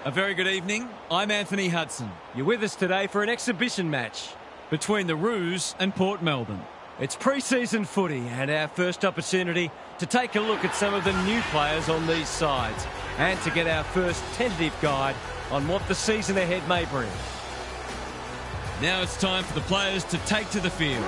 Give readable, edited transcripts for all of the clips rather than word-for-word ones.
A very good evening. I'm Anthony Hudson. You're with us today for an exhibition match Between the Roos and Port Melbourne. It's pre-season footy and our first opportunity to take a look at some of the new players on these sides and to get our first tentative guide on what the season ahead may bring. Now it's time for the players to take to the field.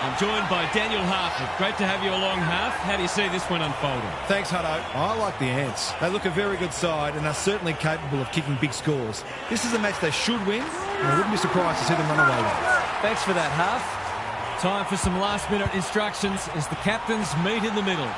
I'm joined by Daniel Harford. Great to have you along, Harf. How do you see this one unfolding? Thanks, Hutto. I like the Ants. They look a very good side and are certainly capable of kicking big scores. This is a match they should win, and I wouldn't be surprised to see them run away with it. Thanks for that, Harf. Time for some last-minute instructions as the captains meet in the middle.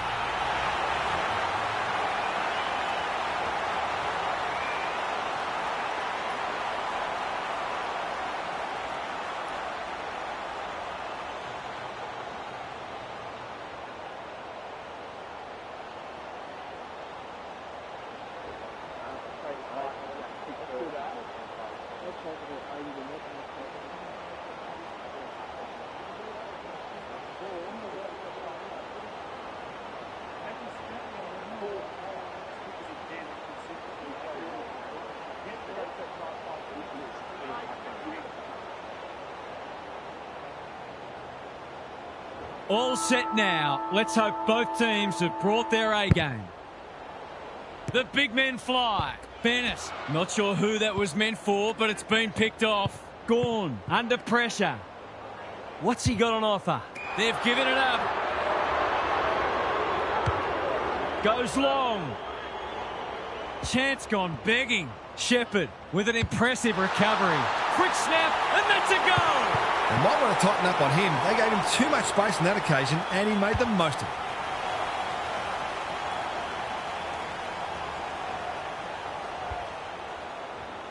All set now. Let's hope both teams have brought their A-game. The big men fly. Bennett, not sure who that was meant for, but it's been picked off. Gawn, under pressure. What's he got on offer? They've given it up. Goes long. Chance gone begging. Shepherd with an impressive recovery. Quick snap, and that's a goal. They might want to tighten up on him. They gave him too much space on that occasion, and he made the most of it.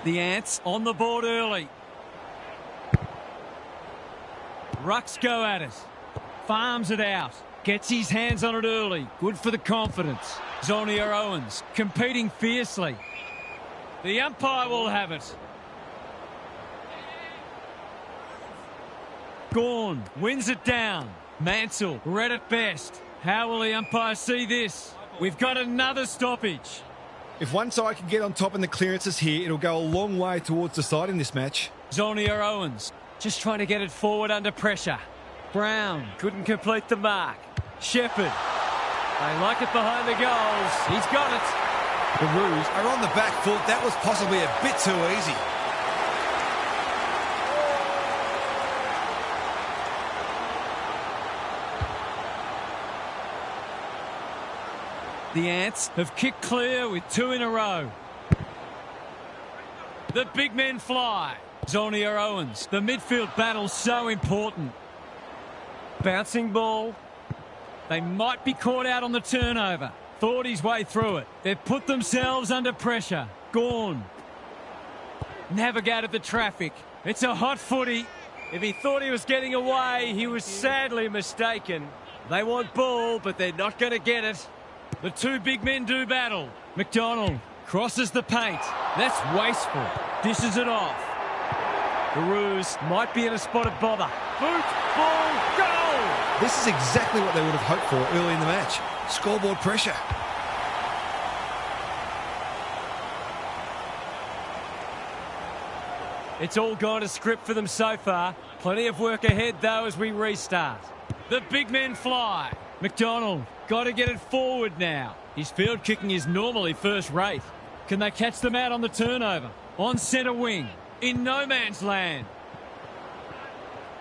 The Ants on the board early. Rucks go at it. Farms it out. Gets his hands on it early. Good for the confidence. Zonia Owens competing fiercely. The umpire will have it. Gawn wins it down. Mansell read it best. How will the umpire see this? We've got another stoppage. If one side can get on top in the clearances here, it'll go a long way towards deciding this match. Zonia Owens Just trying to get it forward under pressure. Brown couldn't complete the mark. Shepherd. They like it behind the goals. He's got it. The Roos are on the back foot. That was possibly a bit too easy. The Ants have kicked clear with 2 in a row. The big men fly. Zonia Owens. The midfield battle so important. Bouncing ball. They might be caught out on the turnover. Thought his way through it. They've put themselves under pressure. Gawn. Navigated the traffic. It's a hot footy. If he thought he was getting away, he was sadly mistaken. They want ball, but they're not going to get it. The 2 big men do battle. McDonald crosses the paint. That's wasteful. Dishes it off. The Roos might be in a spot of bother. Boot, ball, goal! This is exactly what they would have hoped for early in the match. Scoreboard pressure. It's all gone to script for them so far. Plenty of work ahead, though, as we restart. The big men fly. McDonald got to get it forward now. His field kicking is normally first rate. Can they catch them out on the turnover? On centre wing. In no man's land.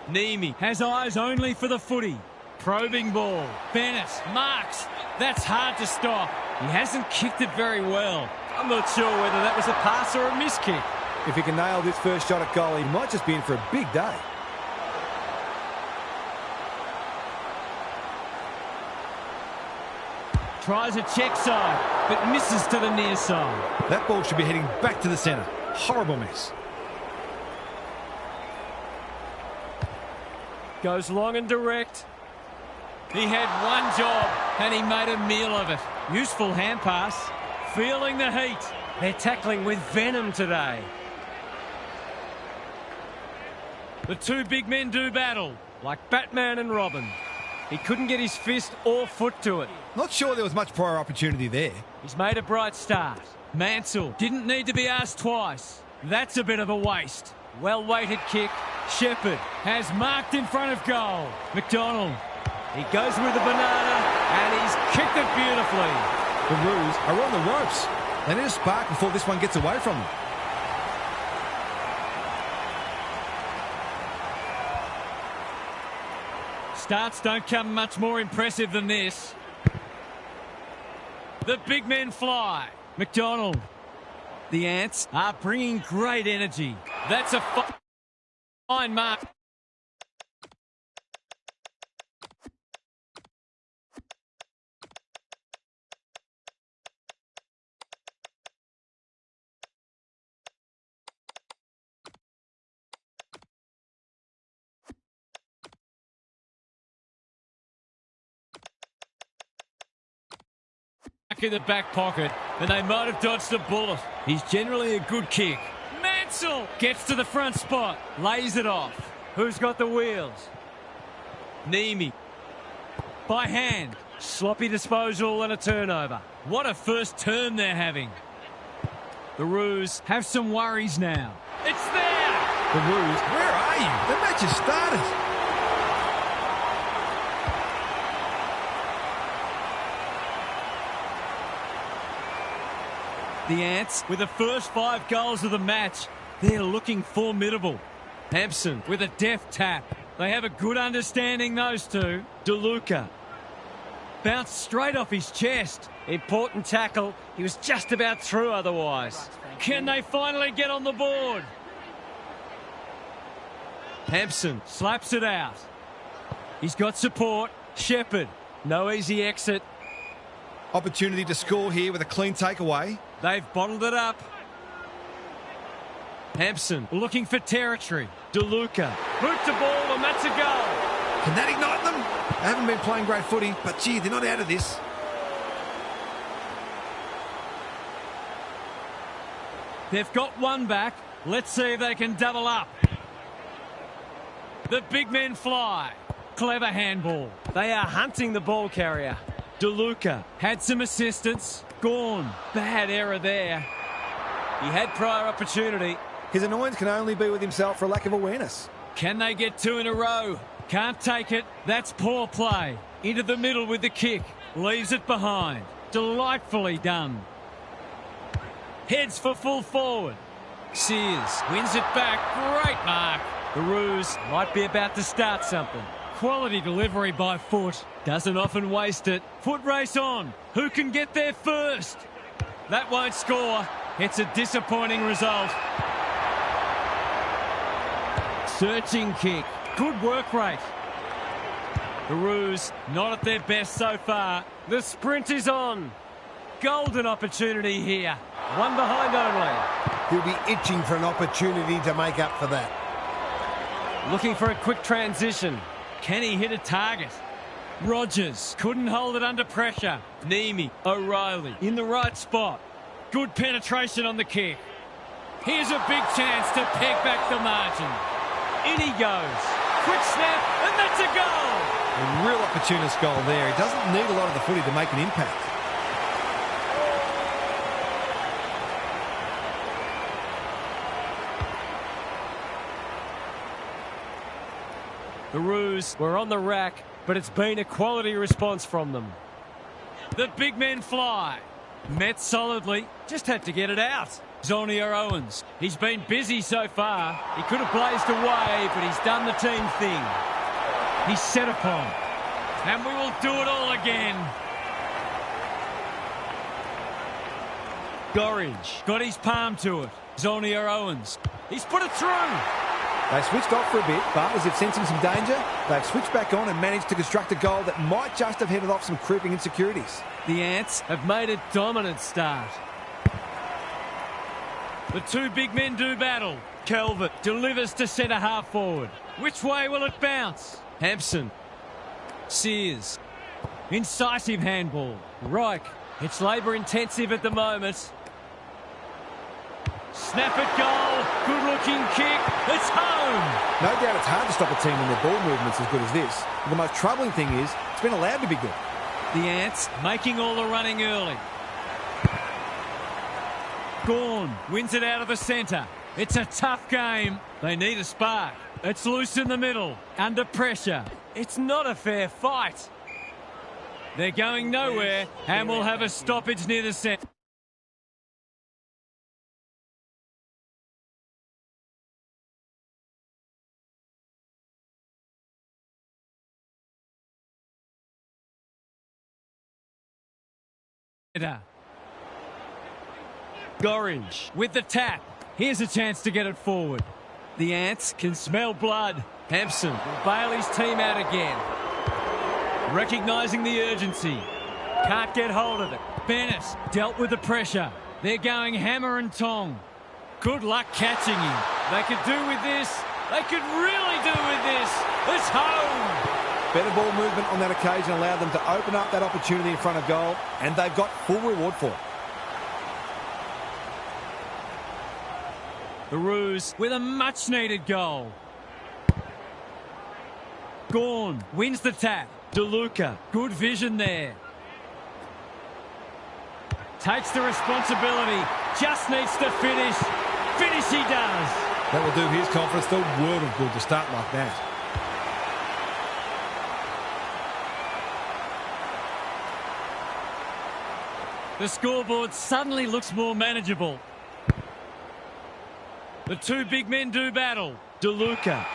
Neame has eyes only for the footy. Probing ball. Bennett marks. That's hard to stop. He hasn't kicked it very well. I'm not sure whether that was a pass or a miss kick. If he can nail this first shot at goal, he might just be in for a big day. Tries a check side, but misses to the near side. That ball should be heading back to the centre. Horrible miss. Goes long and direct. He had one job, and he made a meal of it. Useful hand pass. Feeling the heat. They're tackling with venom today. The two big men do battle. Like Batman and Robin. He couldn't get his fist or foot to it. Not sure there was much prior opportunity there. He's made a bright start. Mansell didn't need to be asked twice. That's a bit of a waste. Well-weighted kick. Shepherd has marked in front of goal. McDonald. He goes with the banana and he's kicked it beautifully. The Roos are on the ropes. They need a spark before this one gets away from them. Starts don't come much more impressive than this. The big men fly. McDonald. The Ants are bringing great energy. That's a fine mark. In the back pocket, and they might have dodged a bullet. He's generally a good kick. Mansell gets to the front spot, lays it off. Who's got the wheels? Neeme. By hand. Sloppy disposal and a turnover. What a first term they're having. The Roos have some worries now. It's there! The Roos, where are you? The match has started. The Ants, with the first 5 goals of the match, they're looking formidable. Hampson with a deft tap. They have a good understanding, those two. DeLuca. Bounced straight off his chest. Important tackle. He was just about through otherwise. Can they finally get on the board? Hampson slaps it out. He's got support. Shepherd. No easy exit. Opportunity to score here with a clean takeaway. They've bottled it up. Hampson looking for territory. DeLuca. Boot to ball and that's a goal. Can that ignite them? They haven't been playing great footy, but gee, they're not out of this. They've got one back. Let's see if they can double up. The big men fly. Clever handball. They are hunting the ball carrier. DeLuca had some assistance. Gone. Bad error there. He had prior opportunity. His annoyance can only be with himself for a lack of awareness. Can they get 2 in a row? Can't take it. That's poor play. Into the middle with the kick. Leaves it behind. Delightfully done. Heads for full forward. Sears wins it back. Great mark. The Roos might be about to start something. Quality delivery by foot. Doesn't often waste it. Foot race on. Who can get there first? That won't score. It's a disappointing result. Searching kick. Good work rate. The Roos not at their best so far. The sprint is on. Golden opportunity here. One behind only. He'll be itching for an opportunity to make up for that. Looking for a quick transition. Can he hit a target? Rogers couldn't hold it under pressure. Neeme, O'Reilly in the right spot. Good penetration on the kick. Here's a big chance to peg back the margin. In he goes. Quick snap, and that's a goal. A real opportunist goal there. He doesn't need a lot of the footy to make an impact. The Roos were on the rack, but it's been a quality response from them. The big men fly. Met solidly. Just had to get it out. Zonia Owens. He's been busy so far. He could have blazed away, but he's done the team thing. He's set upon. And we will do it all again. Gorringe got his palm to it. Zonia Owens. He's put it through. They switched off for a bit, but as if sensing some danger, they've switched back on and managed to construct a goal that might just have headed off some creeping insecurities. The Ants have made a dominant start. The two big men do battle. Calvert delivers to centre half forward. Which way will it bounce? Hampson. Sears. Incisive handball. Reich. It's labour intensive at the moment. Snap it goal. Good-looking kick. It's home. No doubt it's hard to stop a team when their ball movement's as good as this. But the most troubling thing is it's been allowed to be good. The Ants making all the running early. Gawn wins it out of the centre. It's a tough game. They need a spark. It's loose in the middle. Under pressure. It's not a fair fight. They're going nowhere and we'll have a stoppage near the centre. Gorringe with the tap. Here's a chance to get it forward. The Ants can smell blood. Hampson will bail his team out again. Recognising the urgency. Can't get hold of it. Bennett dealt with the pressure. They're going hammer and tong. Good luck catching him. They could do with this. They could really do with this. It's home. Better ball movement on that occasion allowed them to open up that opportunity in front of goal, and they've got full reward for it. The Roos with a much-needed goal. Gawn wins the tap. DeLuca, good vision there. Takes the responsibility. Just needs to finish. Finish he does. That will do his confidence the world of good to start like that. The scoreboard suddenly looks more manageable. The two big men do battle. DeLuca.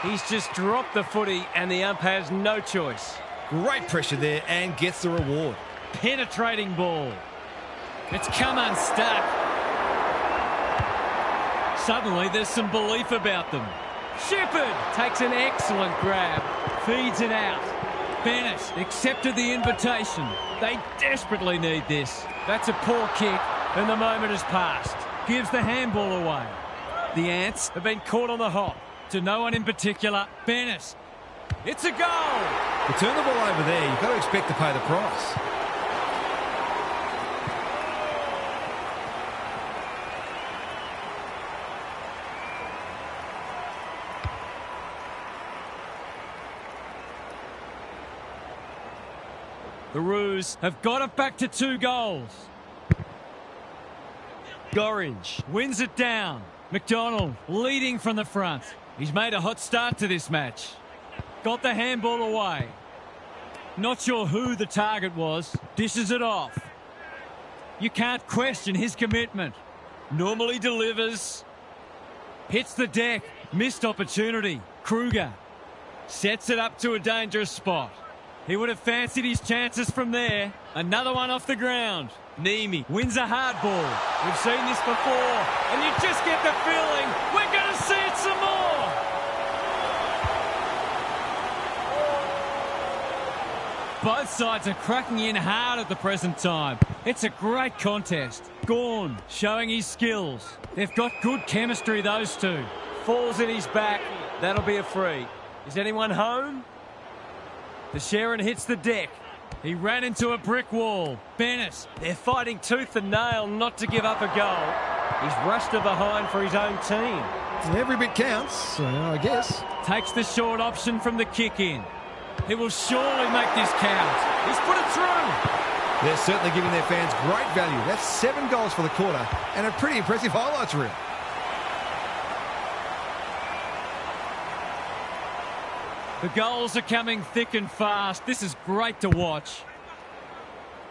He's just dropped the footy and the ump has no choice. Great pressure there and gets the reward. Penetrating ball. It's come unstuck. Suddenly there's some belief about them. Shepherd takes an excellent grab. Feeds it out. Bennett accepted the invitation. They desperately need this. That's a poor kick and the moment has passed. Gives the handball away. The Ants have been caught on the hop. To no one in particular. Bennett. It's a goal. To turn the ball over there, you've got to expect to pay the price. The Roos have got it back to 2 goals. Gorringe wins it down. McDonald leading from the front. He's made a hot start to this match. Got the handball away. Not sure who the target was. Dishes it off. You can't question his commitment. Normally delivers. Hits the deck. Missed opportunity. Kruger sets it up to a dangerous spot. He would have fancied his chances from there. Another one off the ground. Niemi wins a hard ball. We've seen this before, and you just get the feeling we're going to see it some more. Both sides are cracking in hard at the present time. It's a great contest. Gawn showing his skills. They've got good chemistry, those two. Falls in his back. That'll be a free. Is anyone home? The Sharon hits the deck. He ran into a brick wall. Bennett, they're fighting tooth and nail not to give up a goal. He's rushed to behind for his own team. Every bit counts, I guess. Takes the short option from the kick in. He will surely make this count. He's put it through. They're certainly giving their fans great value. That's 7 goals for the quarter and a pretty impressive highlights reel. The goals are coming thick and fast. This is great to watch.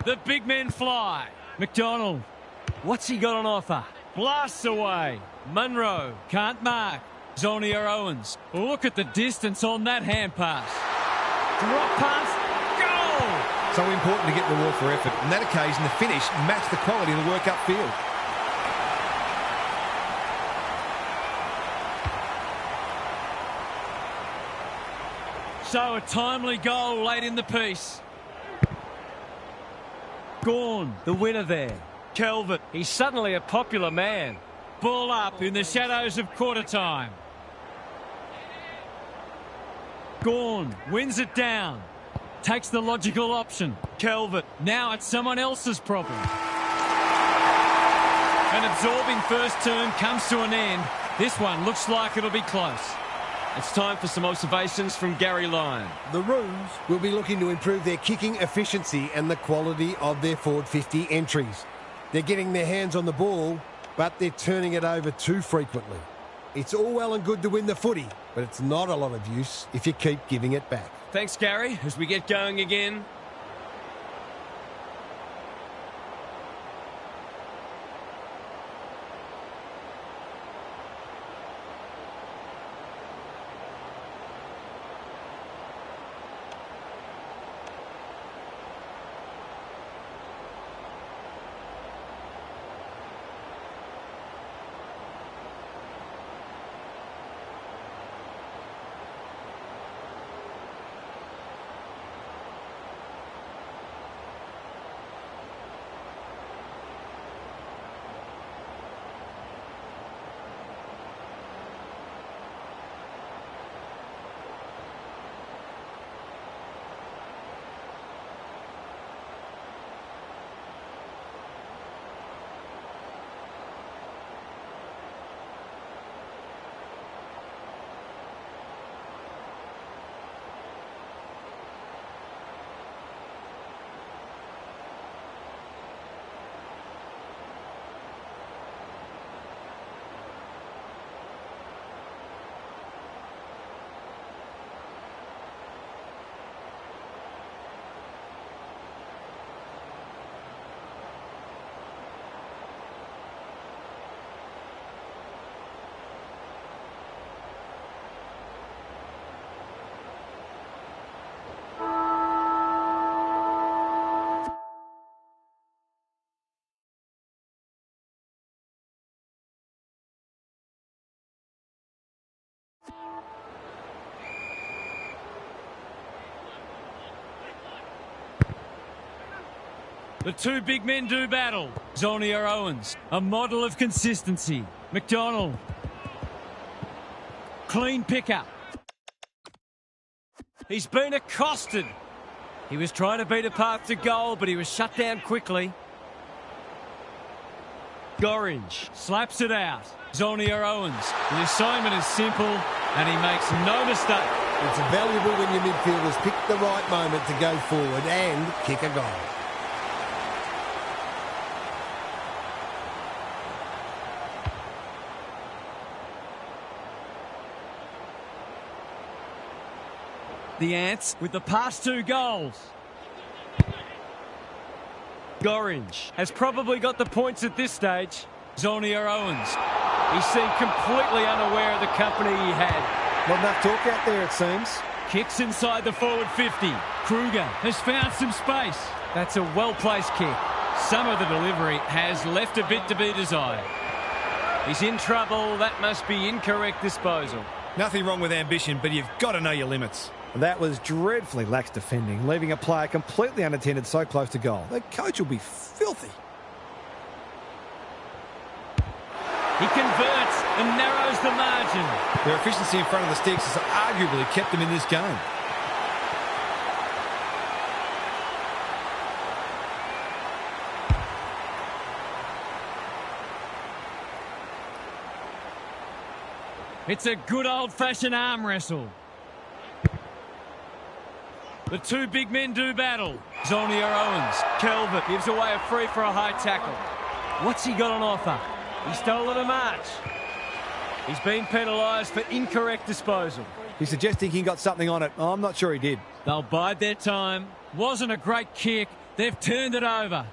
The big men fly. McDonald. What's he got on offer? Blasts away. Munro can't mark. Zonia Owens. Look at the distance on that hand pass. Drop pass. Goal! So important to get reward for effort. On that occasion, the finish matched the quality of the work upfield. So a timely goal late in the piece. Gawn, the winner there. Calvert, he's suddenly a popular man. Ball up in the shadows of quarter time. Gawn wins it down. Takes the logical option. Calvert, now it's someone else's problem. An absorbing first term comes to an end. This one looks like it'll be close. It's time for some observations from Gary Lyon. The Roos will be looking to improve their kicking efficiency and the quality of their forward 50 entries. They're getting their hands on the ball, but they're turning it over too frequently. It's all well and good to win the footy, but it's not a lot of use if you keep giving it back. Thanks, Gary, as we get going again. The two big men do battle. Zonia Owens, a model of consistency. McDonald. Clean pickup. He's been accosted. He was trying to beat a path to goal, but he was shut down quickly. Gorringe slaps it out. Zonia Owens. The assignment is simple, and he makes no mistake. It's valuable when your midfielders pick the right moment to go forward and kick a goal. The Ants with the past two goals. Gorringe has probably got the points at this stage. Zonia Owens. He seemed completely unaware of the company he had. Not enough talk out there, it seems. Kicks inside the forward 50. Kruger has found some space. That's a well-placed kick. Some of the delivery has left a bit to be desired. He's in trouble. That must be incorrect disposal. Nothing wrong with ambition, but you've got to know your limits. That was dreadfully lax defending, leaving a player completely unattended so close to goal. The coach will be filthy. He converts and narrows the margin. Their efficiency in front of the sticks has arguably kept them in this game. It's a good old-fashioned arm wrestle. The two big men do battle. Zonia Owens. Calvert gives away a free for a high tackle. What's he got on offer? He stole a march. He's been penalised for incorrect disposal. He's suggesting he got something on it. Oh, I'm not sure he did. They'll bide their time. Wasn't a great kick. They've turned it over.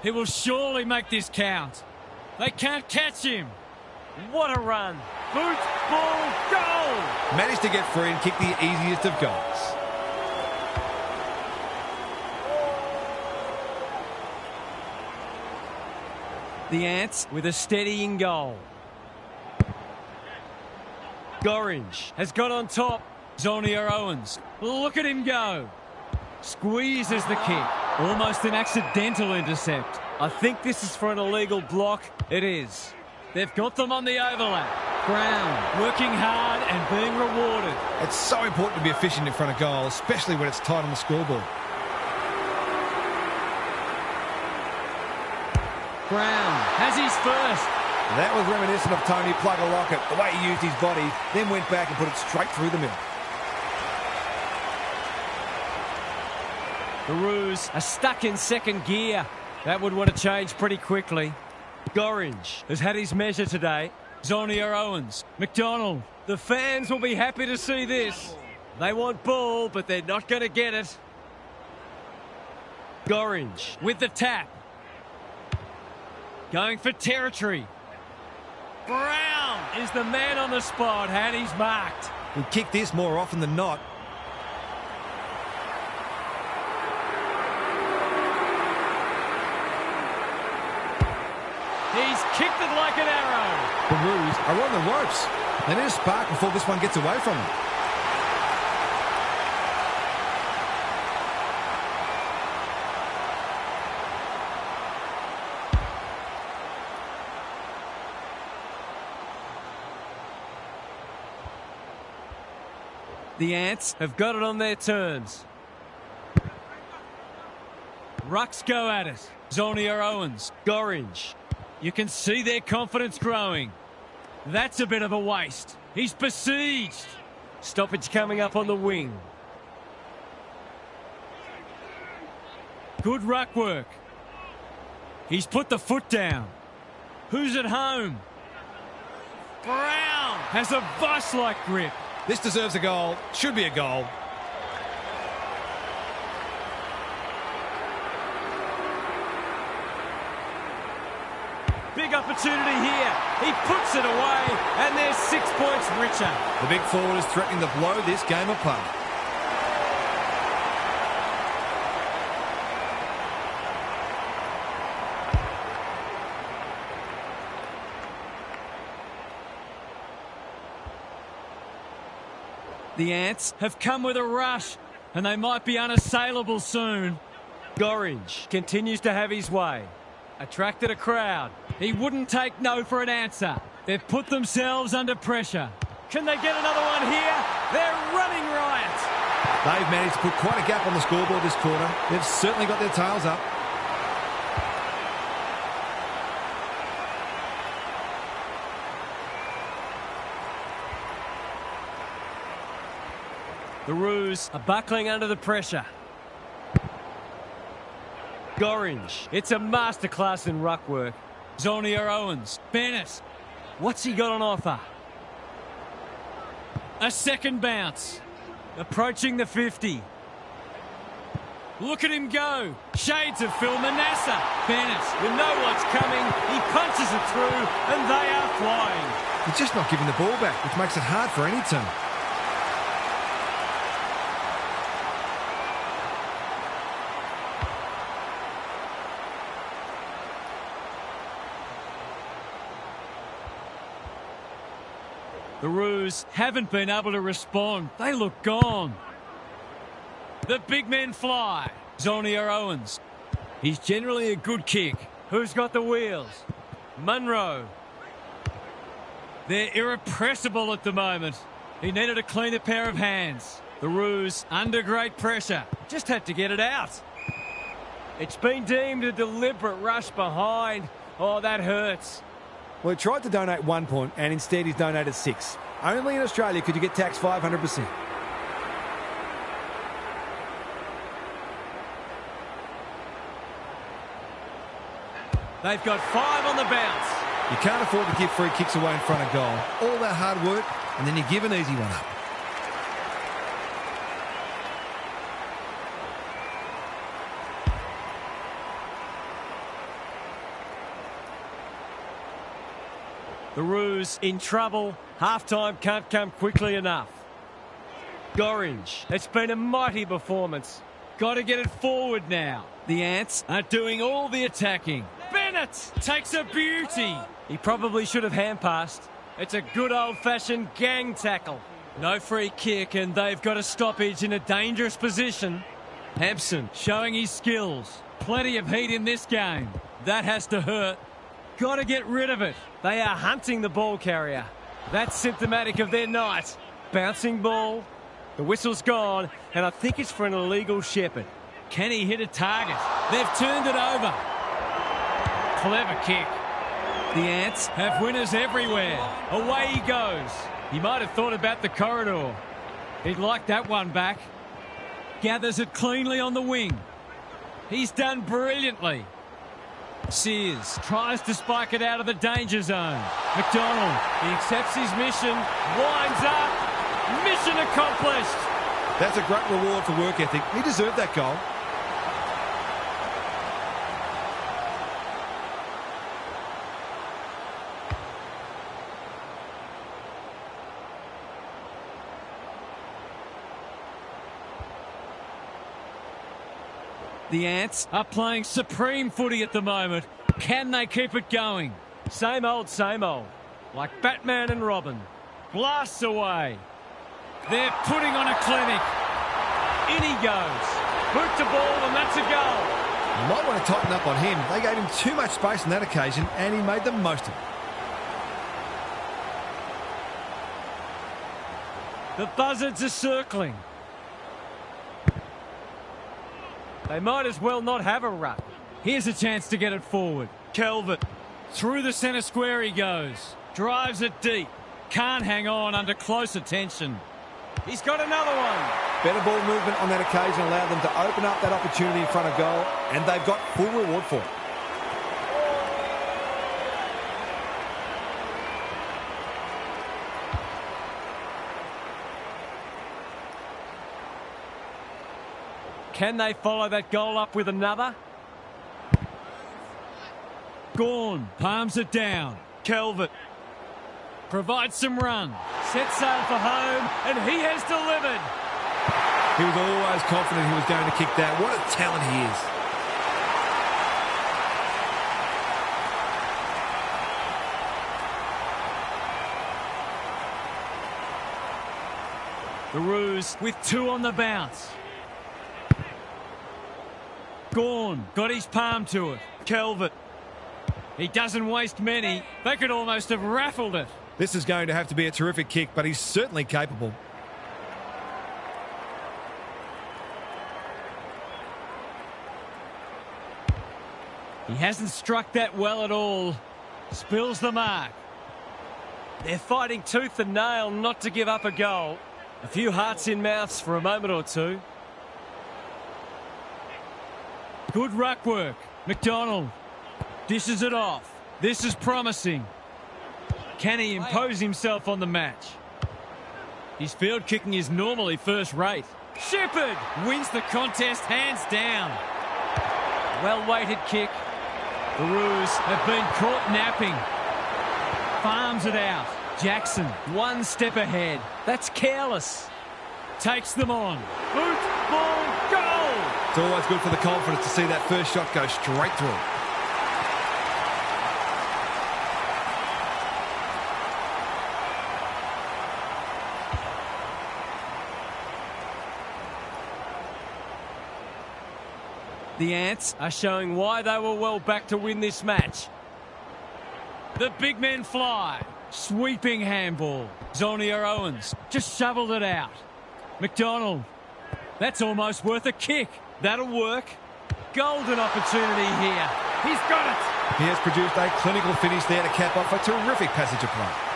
He will surely make this count. They can't catch him. What a run. Boot, ball, goal! Managed to get free and kick the easiest of goals. The Ants with a steadying goal. Gorringe has got on top. Zonia Owens. Look at him go. Squeezes the kick. Almost an accidental intercept. I think this is for an illegal block. It is. They've got them on the overlap. Brown working hard and being rewarded. It's so important to be efficient in front of goal, especially when it's tight on the scoreboard. Brown has his first. That was reminiscent of Tony Plugger-Lockett, the way he used his body, then went back and put it straight through the middle. The Roos are stuck in second gear. That would want to change pretty quickly. Gorringe has had his measure today. Zonia Owens, McDonald. The fans will be happy to see this. They want ball, but they're not going to get it. Gorringe With the tap. Going for territory. Brown is the man on the spot, and he's marked. He'll kick this more often than not. He's kicked it like an arrow. The Roos are on the ropes. They need a spark before this one gets away from them. The Ants have got it on their terms. Rucks go at it. Zonia Owens. Gorringe. You can see their confidence growing. That's a bit of a waste. He's besieged. Stoppage coming up on the wing. Good ruck work. He's put the foot down. Who's at home? Brown has a vice-like grip. This deserves a goal. Should be a goal. Big opportunity here. He puts it away, and they're 6 points richer. The big forward is threatening to blow this game apart. The Ants have come with a rush, and they might be unassailable soon. Gorringe continues to have his way. Attracted a crowd. He wouldn't take no for an answer. They've put themselves under pressure. Can they get another one here? They're running riot. They've managed to put quite a gap on the scoreboard this quarter. They've certainly got their tails up. The Roos are buckling under the pressure. Gorringe. It's a masterclass in ruck work. Zonia Owens. Bennett. What's he got on offer? A second bounce. Approaching the 50. Look at him go. Shades of Phil Manasseh. Bennett, you know what's coming. He punches it through, and they are flying. He's just not giving the ball back, which makes it hard for any team. The Roos haven't been able to respond. They look gone. The big men fly. Zonia Owens. He's generally a good kick. Who's got the wheels? Munro. They're irrepressible at the moment. He needed a cleaner pair of hands. The Roos under great pressure. Just had to get it out. It's been deemed a deliberate rush behind. Oh, that hurts. Well, he tried to donate 1 point, and instead he's donated 6. Only in Australia could you get taxed 500%. They've got 5 on the bounce. You can't afford to give free kicks away in front of goal. All that hard work, and then you give an easy one up. The Roos in trouble. Half-time can't come quickly enough. Gorringe. It's been a mighty performance. Got to get it forward now. The Ants are doing all the attacking. Bennett takes a beauty. He probably should have hand-passed. It's a good old-fashioned gang tackle. No free kick, and they've got a stoppage in a dangerous position. Hampson showing his skills. Plenty of heat in this game. That has to hurt. Got to get rid of it. They are hunting the ball carrier. That's symptomatic of their night. Bouncing ball. The whistle's gone, and I think it's for an illegal shepherd. Can he hit a target? They've turned it over. Clever kick. The Ants have winners everywhere. Away he goes. He might have thought about the corridor. He'd like that one back. Gathers it cleanly on the wing. He's done brilliantly. Sears tries to spike it out of the danger zone. McDonald, he accepts his mission, winds up, mission accomplished. That's a great reward for work ethic. He deserved that goal. The Ants are playing supreme footy at the moment. Can they keep it going? Same old, like Batman and Robin. Blasts away. They're putting on a clinic. In he goes. Boot to ball, and that's a goal. You might want to tighten up on him. They gave him too much space on that occasion, and he made the most of it. The buzzards are circling. They might as well not have a ruck. Here's a chance to get it forward. Calvert. Through the centre square he goes. Drives it deep. Can't hang on under close attention. He's got another one. Better ball movement on that occasion allowed them to open up that opportunity in front of goal, and they've got full reward for it. Can they follow that goal up with another? Gawn palms it down. Calvert provides some run. Sets sail for home, and he has delivered. He was always confident he was going to kick that. What a talent he is. The Roos with two on the bounce. Gawn got his palm to it. Calvert. He doesn't waste many. They could almost have raffled it. This is going to have to be a terrific kick, but he's certainly capable. He hasn't struck that well at all. Spills the mark. They're fighting tooth and nail not to give up a goal. A few hearts in mouths for a moment or two. Good ruck work. McDonald dishes it off. This is promising. Can he impose himself on the match? His field kicking is normally first rate. Shepherd wins the contest hands down. Well-weighted kick. The Roos have been caught napping. Farms it out. Jackson, one step ahead. That's careless. Takes them on. Boot, ball, goal! It's always good for the confidence to see that first shot go straight through. The Ants are showing why they were well back to win this match. The big men fly. Sweeping handball. Zonia Owens just shoveled it out. McDonald. That's almost worth a kick. That'll work. Golden opportunity here. He's got it. He has produced a clinical finish there to cap off a terrific passage of play.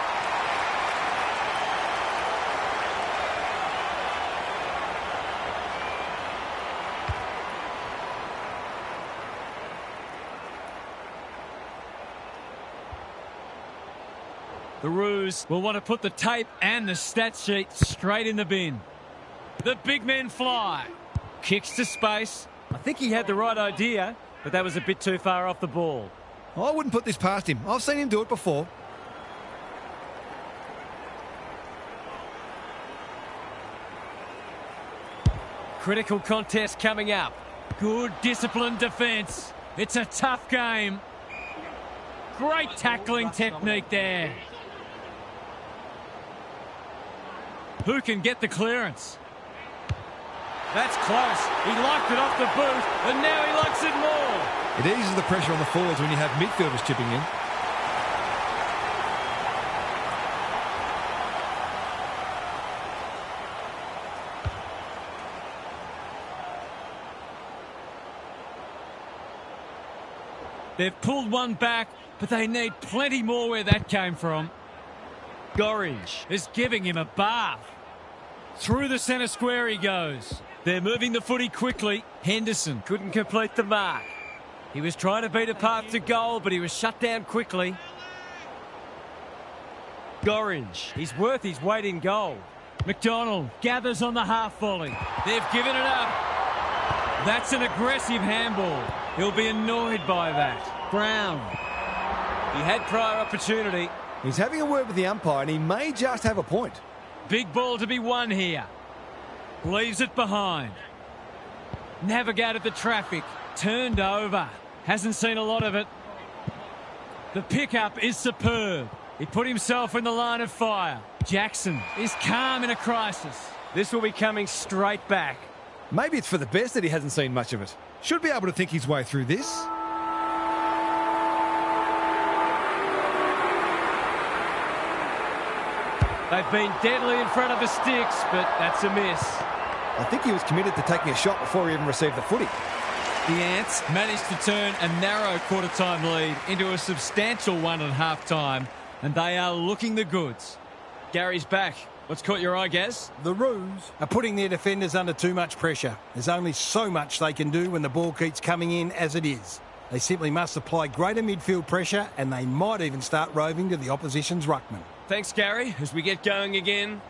The Roos will want to put the tape and the stat sheet straight in the bin. The big men fly. Kicks to space. I think he had the right idea, but that was a bit too far off the ball. I wouldn't put this past him. I've seen him do it before. Critical contest coming up. Good disciplined defence. It's a tough game. Great tackling technique there. Who can get the clearance? That's close. He liked it off the boot, and now he likes it more. It eases the pressure on the forwards when you have midfielders chipping in. They've pulled one back, but they need plenty more where that came from. Gorringe is giving him a bath. Through the centre square he goes. They're moving the footy quickly. Henderson couldn't complete the mark. He was trying to beat a path to goal, but he was shut down quickly. Gorringe, he's worth his weight in gold. McDonald gathers on the half volley. They've given it up. That's an aggressive handball. He'll be annoyed by that. Brown. He had prior opportunity. He's having a word with the umpire, and he may just have a point. Big ball to be won here. Leaves it behind. Navigated the traffic. Turned over. Hasn't seen a lot of it. The pickup is superb. He put himself in the line of fire. Jackson is calm in a crisis. This will be coming straight back. Maybe it's for the best that he hasn't seen much of it. Should be able to think his way through this. They've been deadly in front of the sticks, but that's a miss. I think he was committed to taking a shot before he even received the footy. The Ants managed to turn a narrow quarter-time lead into a substantial one at half-time, and they are looking the goods. Gary's back. What's caught your eye, Gaz? The Roos are putting their defenders under too much pressure. There's only so much they can do when the ball keeps coming in as it is. They simply must apply greater midfield pressure, and they might even start roving to the opposition's ruckman. Thanks, Gary, as we get going again.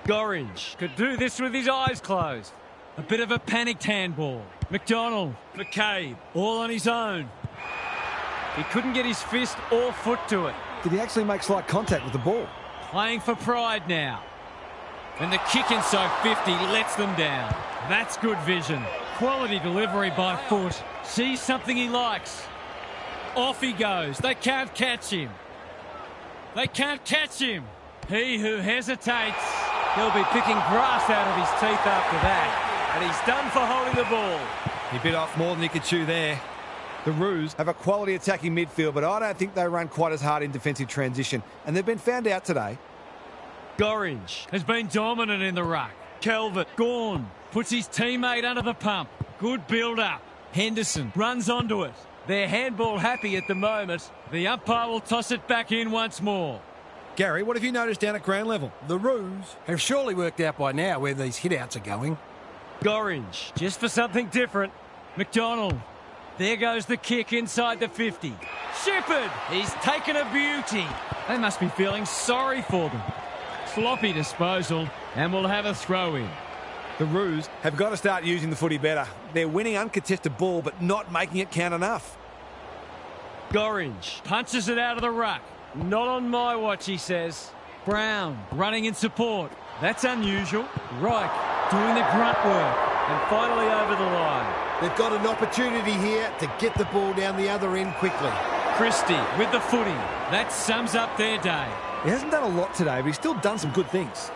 Gorringe could do this with his eyes closed. A bit of a panicked handball. McDonald, McCabe, all on his own. He couldn't get his fist or foot to it. Did he actually make slight contact with the ball? Playing for pride now. And the kick inside 50 lets them down. That's good vision. Quality delivery by foot. Sees something he likes. Off he goes. They can't catch him. They can't catch him. He who hesitates, he'll be picking grass out of his teeth after that. And he's done for holding the ball. He bit off more than he could chew there. The Roos have a quality attacking midfield, but I don't think they run quite as hard in defensive transition. And they've been found out today. Gorringe has been dominant in the ruck. Calvert, Gawn, puts his teammate under the pump. Good build-up. Henderson runs onto it. They're handball happy at the moment. The umpire will toss it back in once more. Gary, what have you noticed down at ground level? The Roos have surely worked out by now where these hit-outs are going. Gorringe, just for something different. McDonald. There goes the kick inside the 50. Shepherd, he's taken a beauty. They must be feeling sorry for them. Sloppy disposal, and we'll have a throw in. The Roos have got to start using the footy better. They're winning uncontested ball, but not making it count enough. Gorringe punches it out of the ruck. Not on my watch, he says. Brown running in support. That's unusual. Reich doing the grunt work. And finally over the line. They've got an opportunity here to get the ball down the other end quickly. Christie with the footy. That sums up their day. He hasn't done a lot today, but he's still done some good things.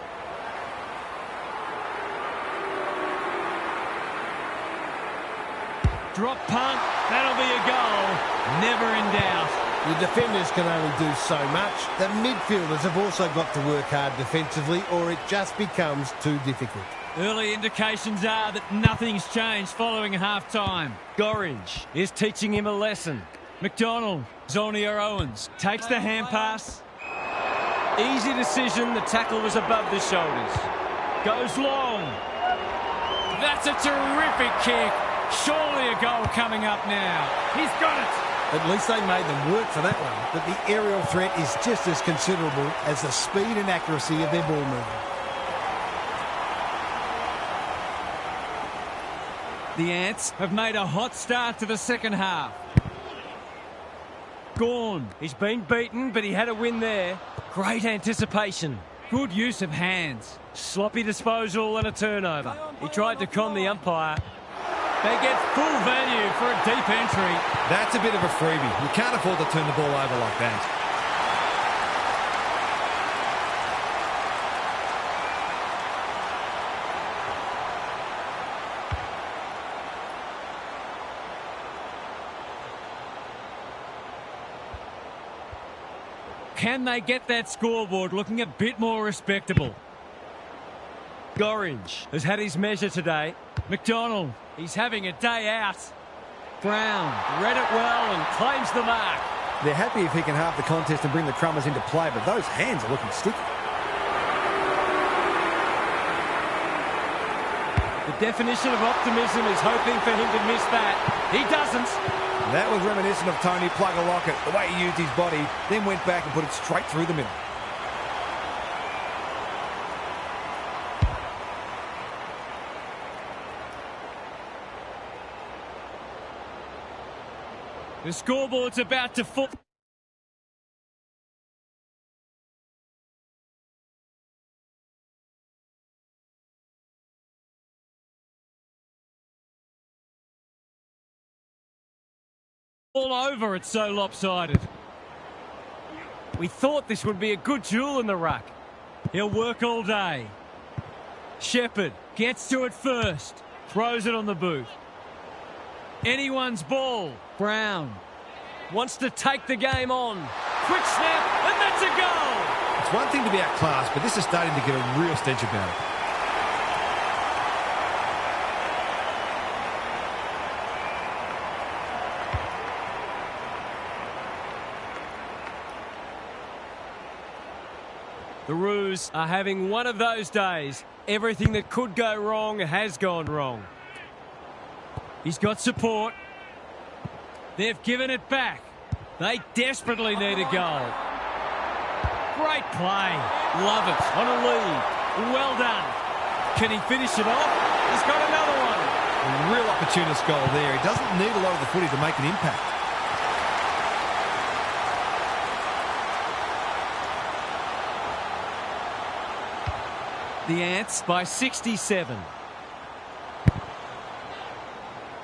Drop punt. That'll be a goal. Never in doubt. The defenders can only do so much. The midfielders have also got to work hard defensively, or it just becomes too difficult. Early indications are that nothing's changed following half-time. Gorringe is teaching him a lesson. McDonald, Zonia Owens takes the hand pass. Easy decision. The tackle was above the shoulders. Goes long. That's a terrific kick. Surely a goal coming up now. He's got it. At least they made them work for that one. But the aerial threat is just as considerable as the speed and accuracy of their ball movement. The Ants have made a hot start to the second half. Gawn, he's been beaten, but he had a win there. Great anticipation. Good use of hands. Sloppy disposal and a turnover. He tried to con the umpire. They get full value for a deep entry. That's a bit of a freebie. You can't afford to turn the ball over like that. Can they get that scoreboard looking a bit more respectable? Gorringe has had his measure today. McDonald, he's having a day out. Brown read it well and claims the mark. They're happy if he can halve the contest and bring the Crummers into play, but those hands are looking sticky. The definition of optimism is hoping for him to miss that. He doesn't. That was reminiscent of Tony Plugger-Lockett, the way he used his body, then went back and put it straight through the middle. The scoreboard's about to fall over. It's so lopsided. We thought this would be a good duel in the ruck. He'll work all day. Shepherd gets to it first. Throws it on the boot. Anyone's ball. Brown wants to take the game on. Quick snap, and that's a goal. It's one thing to be outclassed, but this is starting to get a real stench about it. The Roos are having one of those days. Everything that could go wrong has gone wrong. He's got support. They've given it back. They desperately need a goal. Great play. Love it. On a lead. Well done. Can he finish it off? He's got another one. A real opportunist goal there. He doesn't need a lot of the footy to make an impact. The Ants by 67.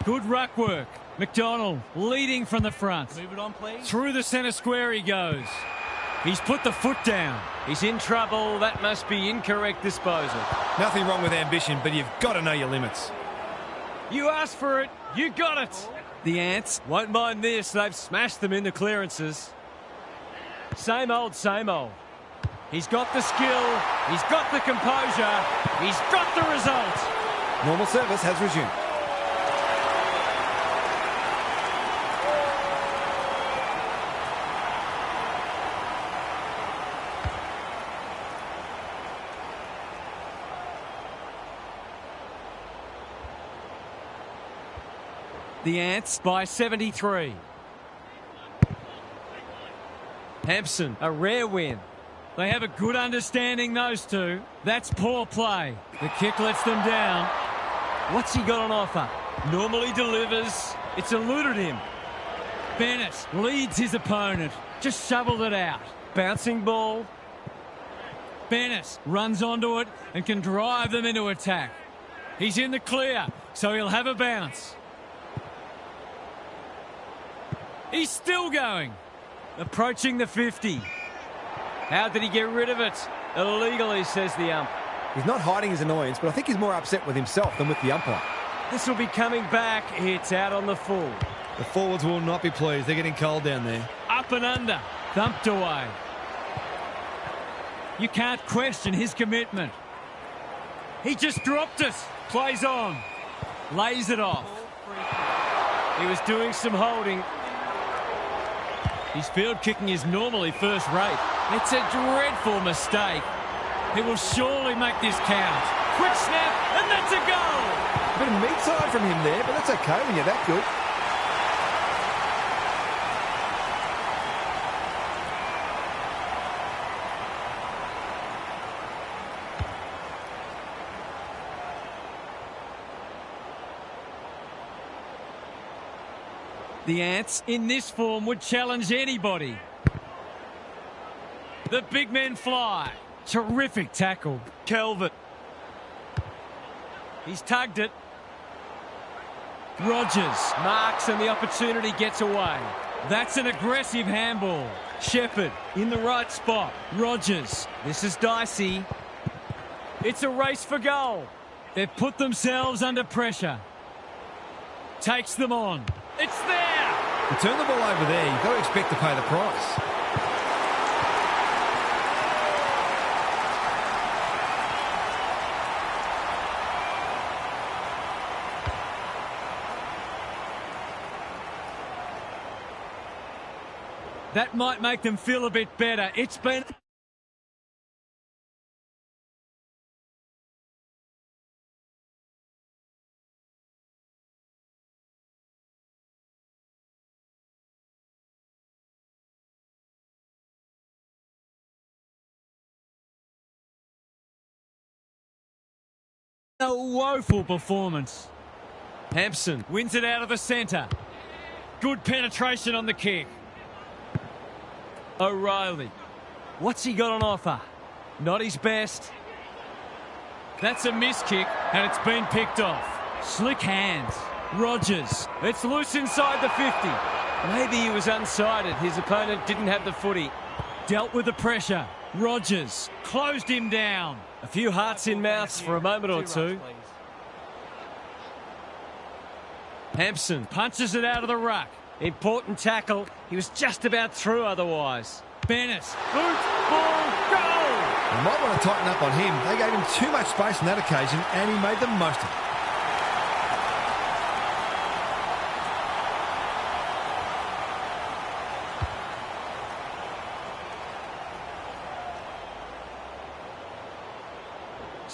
Good ruck work. McDonald leading from the front. Move it on, please. Through the centre square he goes. He's put the foot down. He's in trouble. That must be incorrect disposal. Nothing wrong with ambition, but you've got to know your limits. You asked for it. You got it. The Ants won't mind this. They've smashed them in the clearances. Same old, same old. He's got the skill. He's got the composure. He's got the result. Normal service has resumed. The Ants by 73. Hampson, a rare win. They have a good understanding, those two. That's poor play. The kick lets them down. What's he got on offer? Normally delivers. It's eluded him. Bennett leads his opponent. Just shoveled it out. Bouncing ball. Bennett runs onto it and can drive them into attack. He's in the clear, so he'll have a bounce. He's still going. Approaching the 50. How did he get rid of it? Illegally, says the ump. He's not hiding his annoyance, but I think he's more upset with himself than with the umpire. This will be coming back. It's out on the full. The forwards will not be pleased. They're getting cold down there. Up and under. Thumped away. You can't question his commitment. He just dropped it. Plays on. Lays it off. He was doing some holding. His field kicking is normally first rate. It's a dreadful mistake. He will surely make this count. Quick snap, and that's a goal. A bit of meat side from him there, but that's okay when you're that good. The Ants, in this form, would challenge anybody. The big men fly. Terrific tackle. Calvert. He's tugged it. Rogers marks and the opportunity gets away. That's an aggressive handball. Shepherd in the right spot. Rogers. This is dicey. It's a race for goal. They've put themselves under pressure. Takes them on. It's there! To turn the ball over there, you've got to expect to pay the price. That might make them feel a bit better. It's been... a woeful performance. Hampson Wins it out of the centre. Good penetration on the kick. O'Reilly. What's he got on offer? Not his best. That's a miss kick, and it's been picked off. Slick hands. Rogers. It's loose inside the 50. Maybe he was unsighted. His opponent didn't have the footy. Dealt with the pressure. Rogers closed him down. A few hearts in mouths for a moment or two. Hampson Punches it out of the ruck. important tackle. He was just about through otherwise. Bennett. Boot, ball, goal! You might want to tighten up on him. They gave him too much space on that occasion, and he made the most of it.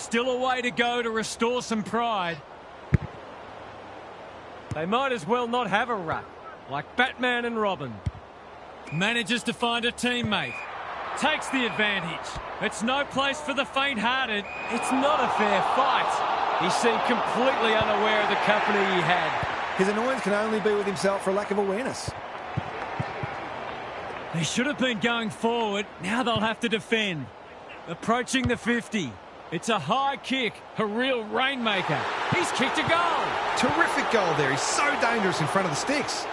Still a way to go to restore some pride. They might as well not have a ruck, like Batman and Robin. Manages to find a teammate. takes the advantage. It's no place for the faint-hearted. It's not a fair fight. He seemed completely unaware of the company he had. His annoyance can only be with himself for a lack of awareness. They should have been going forward. Now they'll have to defend. Approaching the 50. It's a high kick, a real rainmaker. He's kicked a goal. Terrific goal there. He's so dangerous in front of the sticks.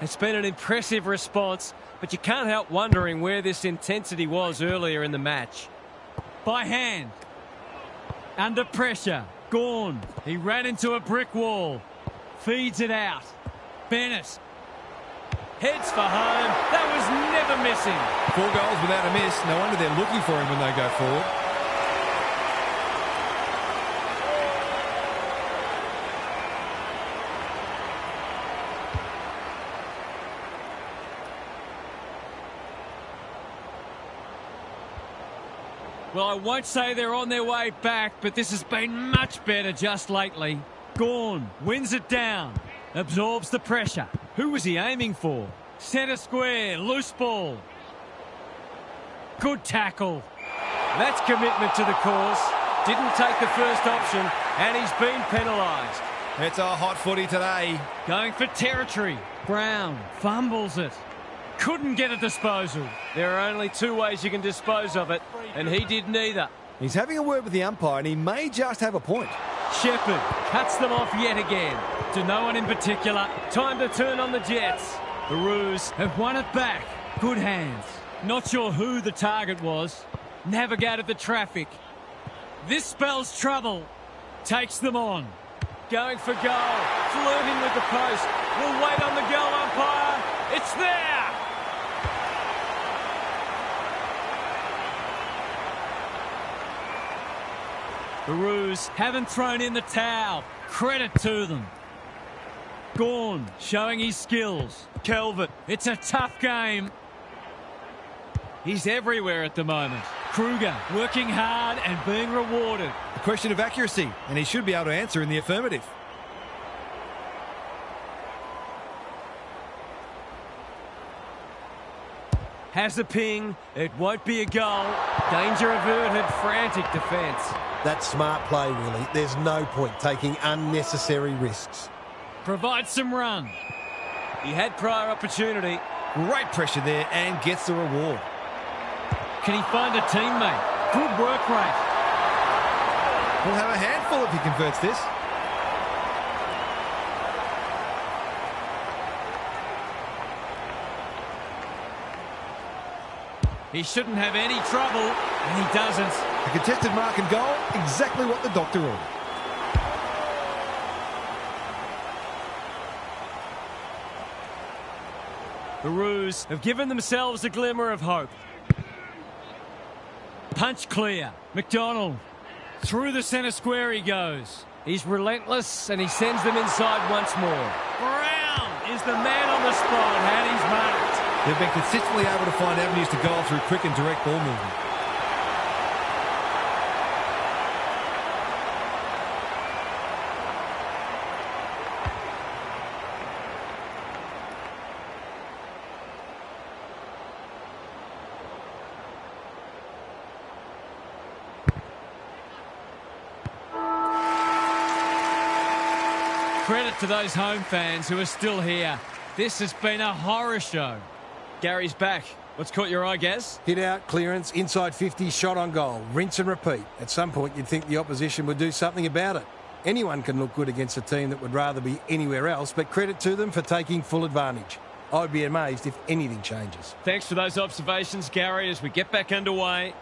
It's been an impressive response, but you can't help wondering where this intensity was earlier in the match. By hand. Under pressure. Gawn. He ran into a brick wall. Feeds it out. Bennett. Heads for home. That was never missing. 4 goals without a miss. No wonder they're looking for him when they go forward. Well, I won't say they're on their way back, but this has been much better just lately. Gawn wins it down. Absorbs the pressure. Who was he aiming for? Centre square, loose ball. Good tackle. That's commitment to the cause. Didn't take the first option, and he's been penalised. It's a hot footy today. Going for territory. Brown fumbles it. Couldn't get a disposal. There are only 2 ways you can dispose of it, and he did neither. He's having a word with the umpire, and he may just have a point. Shepherd cuts them off yet again. To no one in particular. Time to turn on the Jets. The Roos have won it back. Good hands. Not sure who the target was. Navigated the traffic. This spells trouble. Takes them on. Going for goal. Flirting with the post. We'll wait on the goal umpire. It's there. The Roos haven't thrown in the towel. Credit to them. Gawn showing his skills. Calvert. It's a tough game. He's everywhere at the moment. Kruger working hard and being rewarded. A question of accuracy, and he should be able to answer in the affirmative. Has a ping. It won't be a goal. Danger averted. Frantic defence. That's smart play, really. There's no point taking unnecessary risks. Provides some run. He had prior opportunity. Great pressure there and gets the reward. Can he find a teammate? Good work rate. He'll have a handful if he converts this. He shouldn't have any trouble, and he doesn't. A contested mark and goal, exactly what the doctor ordered. The Roos have given themselves a glimmer of hope. Punch clear. McDonald. Through the centre square he goes. He's relentless and he sends them inside once more. Brown is the man on the spot, and he's marked. They've been consistently able to find avenues to goal through quick and direct ball movement. Credit to those home fans who are still here. This has been a horror show. Gary's back. What's caught your eye, Gaz? Hit out, clearance, inside 50, shot on goal. Rinse and repeat. At some point, you'd think the opposition would do something about it. Anyone can look good against a team that would rather be anywhere else, but credit to them for taking full advantage. I would be amazed if anything changes. Thanks for those observations, Gary, as we get back underway.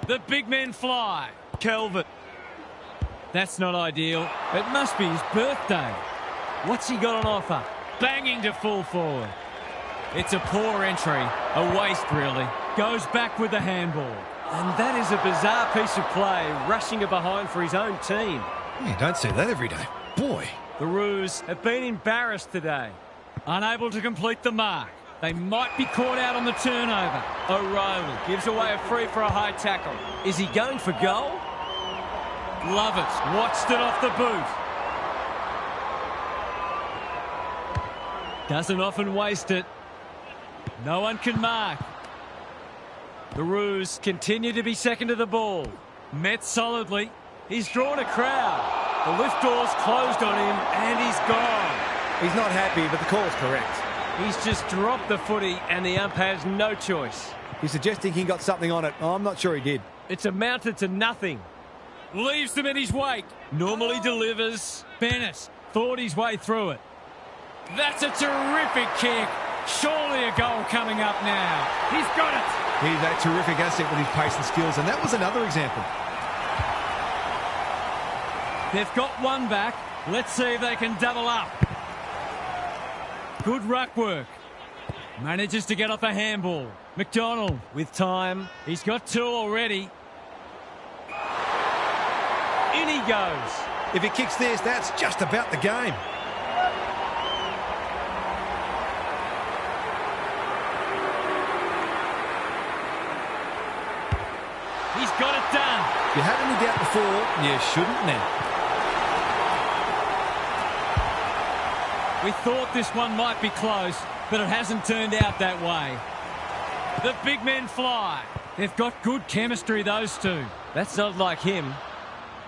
The big men fly. Calvert. That's not ideal. It must be his birthday. What's he got on offer? Banging to full forward. It's a poor entry. A waste, really. Goes back with the handball. And that is a bizarre piece of play, rushing it behind for his own team. You don't see that every day. Boy. The Roos have been embarrassed today. Unable to complete the mark. They might be caught out on the turnover. O'Reilly gives away a free for a high tackle. Is he going for goal? Love it. Watched it off the boot. Doesn't often waste it. No one can mark. The Roos continue to be second to the ball. Met solidly. He's drawn a crowd. The lift door's closed on him and he's gone. He's not happy, but the call's correct. He's just dropped the footy and the ump has no choice. He's suggesting he got something on it. Oh, I'm not sure he did. It's amounted to nothing. Leaves them in his wake. Normally delivers. Bennett thought his way through it. That's a terrific kick. Surely a goal coming up now. He's got it. He's a terrific asset with his pace and skills, and that was another example. They've got one back. Let's see if they can double up. Good ruck work. Manages to get off a handball. McDonald with time. He's got two already. In he goes. If he kicks this, that's just about the game. He's got it done. If you had any doubt before, you shouldn't now. We thought this one might be close, but it hasn't turned out that way. The big men fly. They've got good chemistry, those two. That's not like him.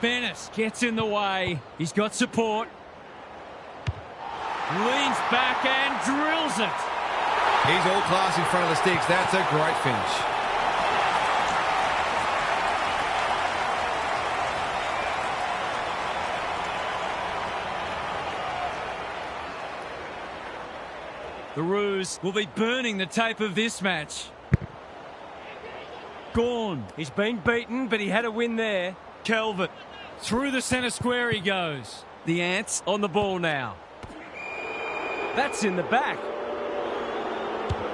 Bennett gets in the way. He's got support. Leans back and drills it. He's all class in front of the sticks. That's a great finish. The Roos will be burning the tape of this match. Gawn. He's been beaten, but he had a win there. Calvert. Through the centre square he goes. The Ants on the ball now. That's in the back.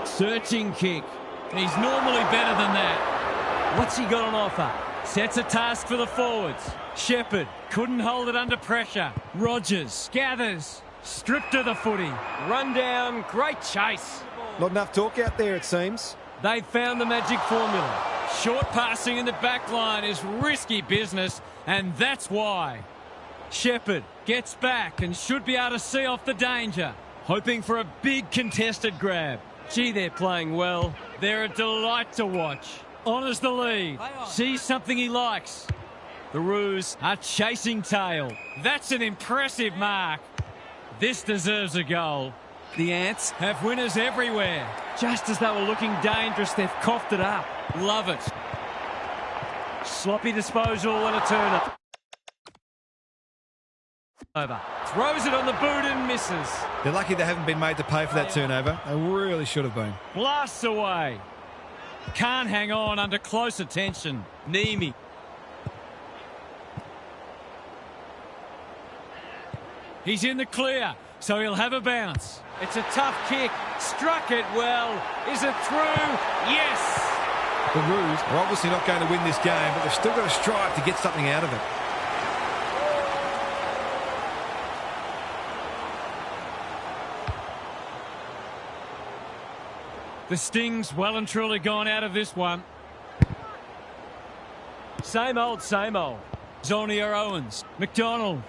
Searching kick. He's normally better than that. What's he got on offer? Sets a task for the forwards. Shepherd couldn't hold it under pressure. Rogers gathers. Stripped of the footy. Run down. Great chase. Not enough talk out there, it seems. They've found the magic formula. Short passing in the back line is risky business, and that's why. Shepherd gets back and should be able to see off the danger. Hoping for a big contested grab. Gee, they're playing well. They're a delight to watch. Honours the lead. Sees something he likes. The Roos are chasing tail. That's an impressive mark. This deserves a goal. The Ants have winners everywhere. Just as they were looking dangerous, they've coughed it up. Love it. Sloppy disposal and a turner. Over. Throws it on the boot and misses. They're lucky they haven't been made to pay for that turnover. They really should have been. Blasts away. Can't hang on under close attention. Neeme. He's in the clear, so he'll have a bounce. It's a tough kick. Struck it well. Is it through? Yes! The Roos are obviously not going to win this game, but they've still got to strive to get something out of it. The Sting's well and truly gone out of this one. Same old, same old. Zonia Owens. McDonald.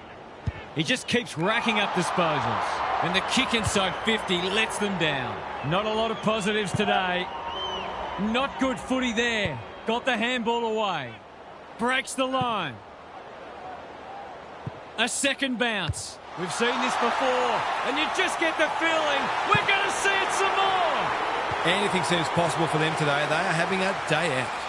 He just keeps racking up disposals. And the kick inside 50 lets them down. Not a lot of positives today. Not good footy there. Got the handball away. Breaks the line. A second bounce. We've seen this before. And you just get the feeling we're going to see it some more. Anything seems possible for them today. They are having a day out.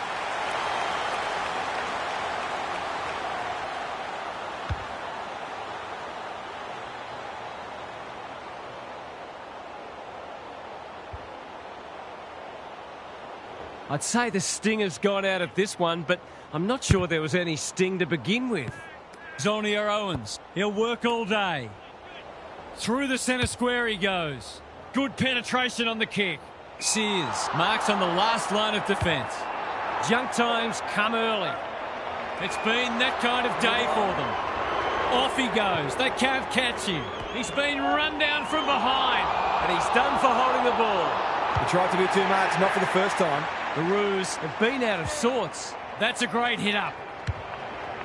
I'd say the sting has gone out of this one, but I'm not sure there was any sting to begin with. Zonia Owens. He'll work all day. Through the centre square he goes. Good penetration on the kick. Sears marks on the last line of defence. Junk times come early. It's been that kind of day for them. Off he goes. They can't catch him. He's been run down from behind. And he's done for holding the ball. He tried to do too much, not for the first time. The Roos have been out of sorts. That's a great hit up.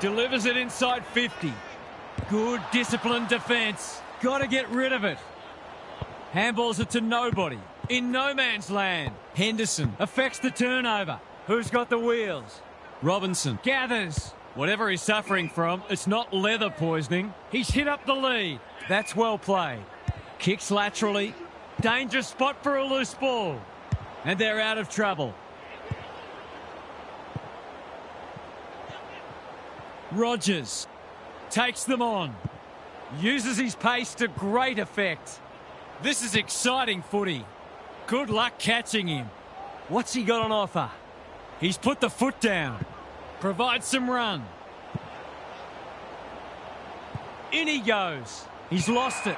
Delivers it inside 50. Good disciplined defence. Got to get rid of it. Handballs it to nobody. In no man's land. Henderson affects the turnover. Who's got the wheels? Robinson gathers. Whatever he's suffering from, it's not leather poisoning. He's hit up the lead. That's well played. Kicks laterally. Dangerous spot for a loose ball. And they're out of trouble. Rogers takes them on. Uses his pace to great effect. This is exciting footy. Good luck catching him. What's he got on offer? He's put the foot down. Provides some run. In he goes. He's lost it.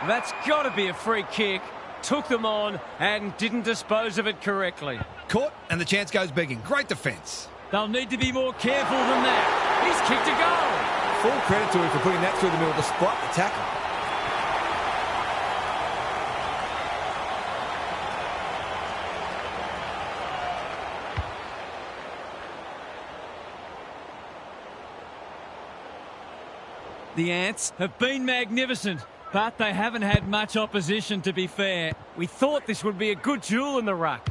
That's got to be a free kick. Took them on and didn't dispose of it correctly. Caught and the chance goes begging. Great defence. They'll need to be more careful than that. He's kicked a goal. Full credit to him for putting that through the middle despite the tackle. The Ants have been magnificent, but they haven't had much opposition, to be fair. We thought this would be a good duel in the ruck.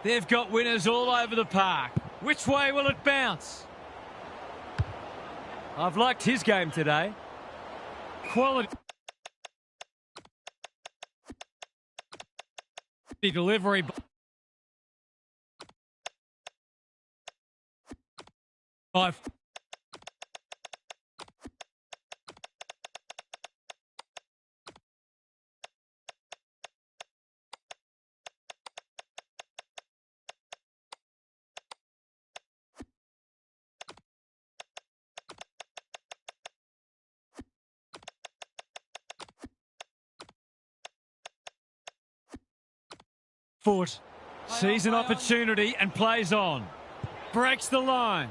They've got winners all over the park. Which way will it bounce? I've liked his game today. Quality delivery. Five. Foot sees an opportunity and plays on. Breaks the line.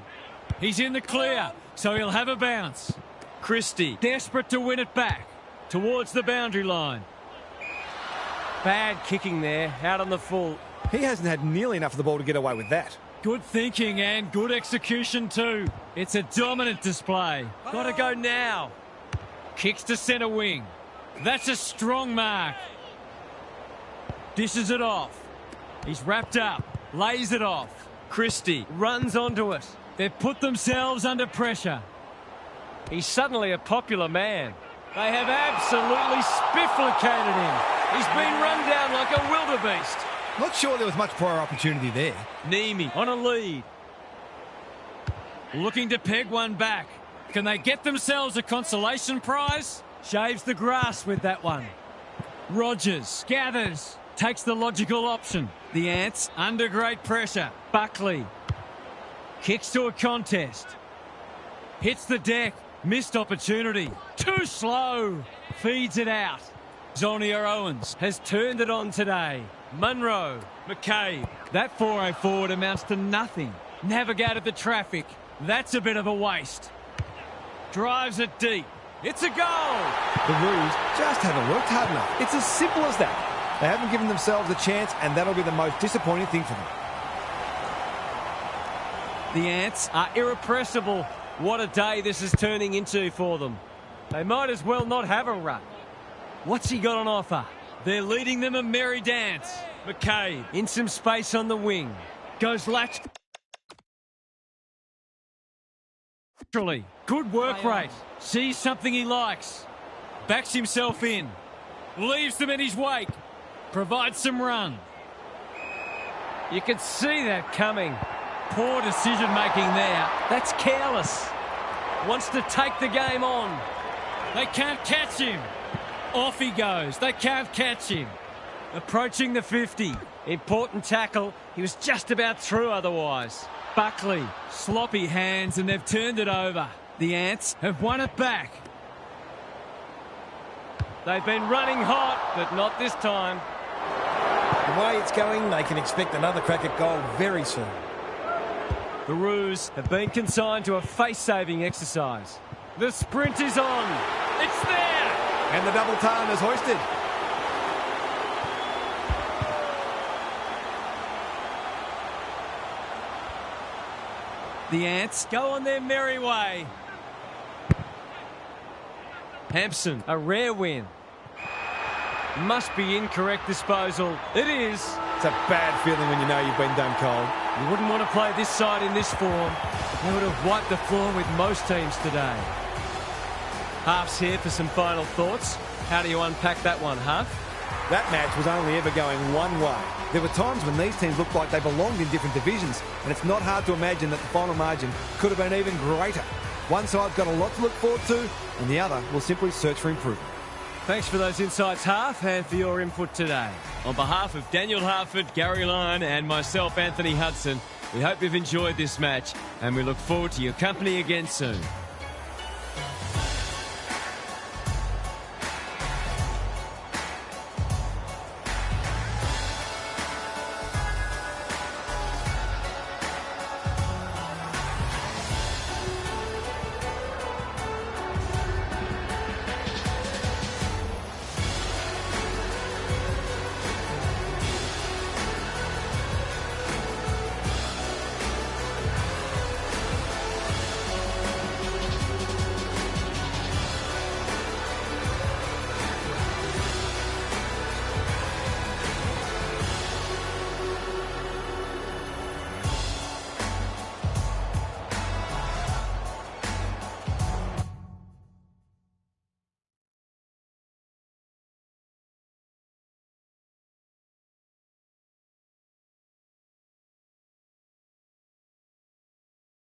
He's in the clear, so he'll have a bounce. Christie desperate to win it back towards the boundary line. Bad kicking there, out on the full. He hasn't had nearly enough of the ball to get away with that. Good thinking and good execution too. It's a dominant display. Got to go now. Kicks to centre wing. That's a strong mark. Dishes it off. He's wrapped up. Lays it off. Christie runs onto it. They've put themselves under pressure. He's suddenly a popular man. They have absolutely spifflicated him. He's been run down like a wildebeest. Not sure there was much prior opportunity there. Neeme on a lead. Looking to peg one back. Can they get themselves a consolation prize? Shaves the grass with that one. Rogers gathers. Takes the logical option. The Ants under great pressure. Buckley kicks to a contest. Hits the deck. Missed opportunity. Too slow. Feeds it out. Zonia Owens has turned it on today. Munro. McCabe. That 4-0 forward amounts to nothing. Navigated the traffic. That's a bit of a waste. Drives it deep. It's a goal. The Roos just haven't worked hard enough. It's as simple as that. They haven't given themselves a chance, and that'll be the most disappointing thing for them. The Ants are irrepressible. What a day this is turning into for them. They might as well not have a ruck. What's he got on offer? They're leading them a merry dance. McCabe in some space on the wing. Goes laterally. Good work rate. Sees something he likes. Backs himself in. Leaves them in his wake. Provides some run. You could see that coming. Poor decision-making there. That's careless. Wants to take the game on. They can't catch him. Off he goes. They can't catch him. Approaching the 50. Important tackle. He was just about through otherwise. Buckley, sloppy hands, and they've turned it over. The Ants have won it back. They've been running hot, but not this time. The way it's going, they can expect another crack at goal very soon. The Roos have been consigned to a face-saving exercise. The sprint is on. It's there! And the double time is hoisted. The Ants Go on their merry way. Hampson, a rare win. Must be incorrect disposal. It is. It's a bad feeling when you know you've been done cold. You wouldn't want to play this side in this form. They would have wiped the floor with most teams today. Half's here for some final thoughts. How do you unpack that one, Half? That match was only ever going one way. There were times when these teams looked like they belonged in different divisions, and it's not hard to imagine that the final margin could have been even greater. One side's got a lot to look forward to, and the other will simply search for improvement. Thanks for those insights, Half, and for your input today. On behalf of Daniel Harford, Gary Lyon and myself, Anthony Hudson, we hope you've enjoyed this match and we look forward to your company again soon.